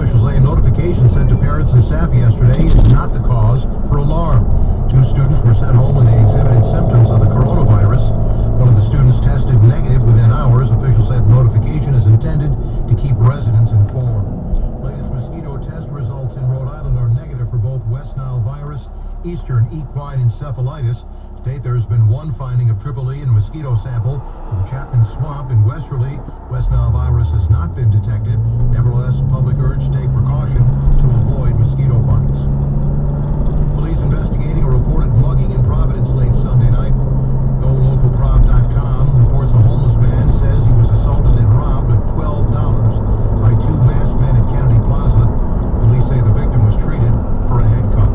Officials say a notification sent to parents and staff yesterday is not the cause for alarm. 2 students were sent home when they exhibited symptoms of the coronavirus. One of the students tested negative within hours. Officials said the notification is intended to keep residents informed. Latest mosquito test results in Rhode Island are negative for both West Nile virus, Eastern equine encephalitis. To date, there has been 1 finding of triple E in a mosquito sample from Chapman Swamp in Westerly. West Nile virus has not been detected. Nevertheless, public urge to take precaution to avoid mosquito bites. Police investigating a reported mugging in Providence late Sunday night. GoLocalProv.com reports a homeless man says he was assaulted and robbed of $12 by 2 masked men at Kennedy Plaza. Police say the victim was treated for a head cut.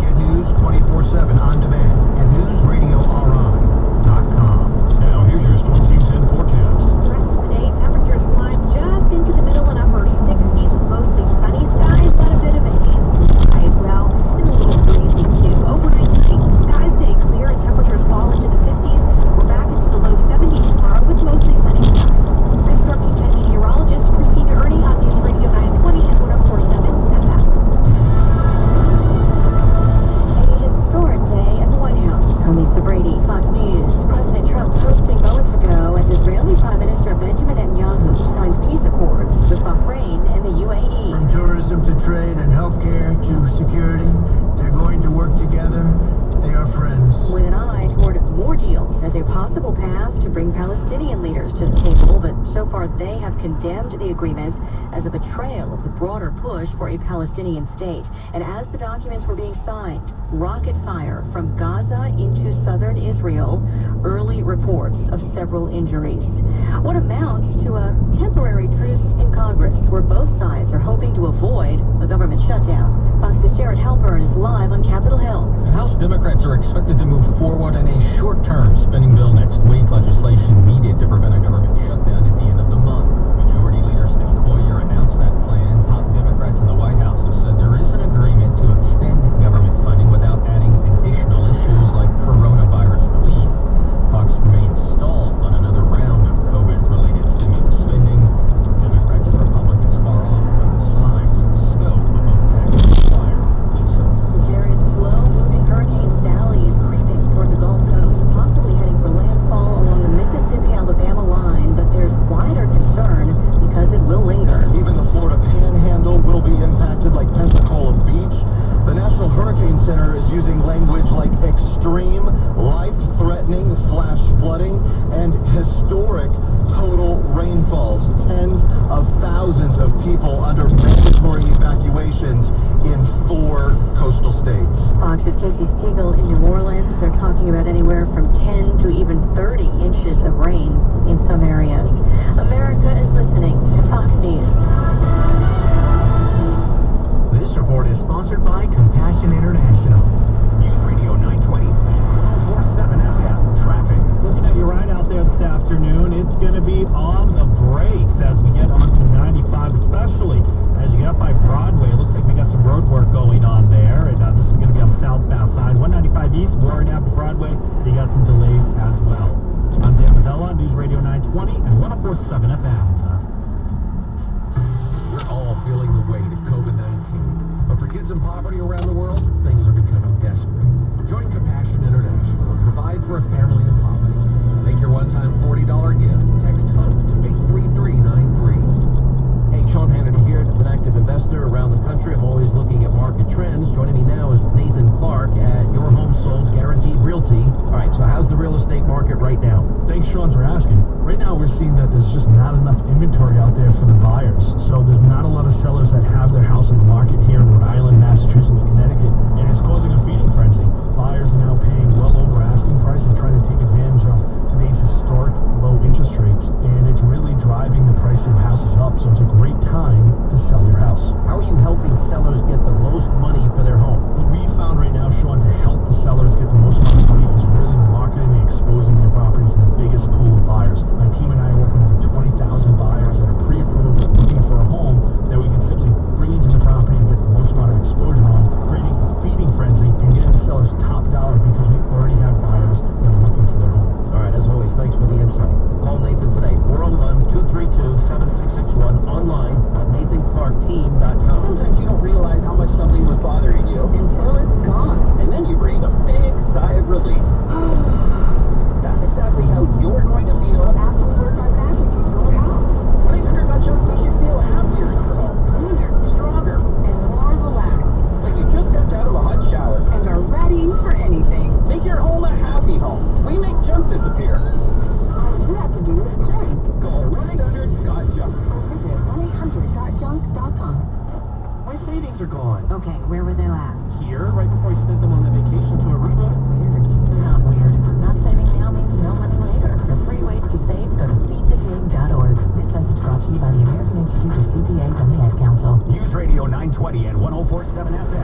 Get news 24/7 on demand at newsradiori.com. Now here's your Storm Team 10 forecast. The rest of the day, temperatures climb just into the middle and upper 60s with mostly sunny skies, but a bit of a hazy sky as well. And the little breezy too. Overnight tonight, skies stay clear and temperatures fall into the 50s. We're back into the low 70s tomorrow with mostly sunny skies. I'm Storm Team 10 meteorologist Christina Ernie on News Radio 920 and 104.7 FM. A historic day at the White House. I'm Lisa Brady, Fox News. President Trump hosting moments ago as Israeli Prime Minister Benjamin Netanyahu signs peace accords with Bahrain and the UAE. From tourism to trade and healthcare to security, they're going to work together. They are friends. With an eye toward more deals as a possible path to bring Palestinian leaders to the table, but so far they have condemned the agreement as a betrayal of the broader push for a Palestinian state. And as the documents were being signed, rocket fire from Gaza into southern Israel, early reports of several injuries. What amounts to a temporary truce in Congress, where both sides are hoping to avoid a government shutdown. Fox's Jared Halpern is live on Capitol Hill. House Democrats are expected to move forward in a short-term spending bill next week. Legislation needed to prevent a government shutdown at the end of the month. Majority Leader Steny Hoyer announced that plan. Top Democrats in the White House have said there is an agreement to extend government funding without adding additional issues like coronavirus relief. Fox remains stalled on another round of COVID-related stimulus spending. Democrats and Republicans far off on the size and scope of both packages required. Lisa. Jared's slow-moving Hurricane Sally is creeping toward the Gulf Coast, savings are gone. Okay, where were they last? Here, right before I spent them on the vacation to Aruba. Weird. Not weird. Not saving now means no money later. For free ways to save, go to feedthepig.org. This message brought to you by the American Institute of CPAs and the Ad Council. News Radio 920 and 104.7 FM.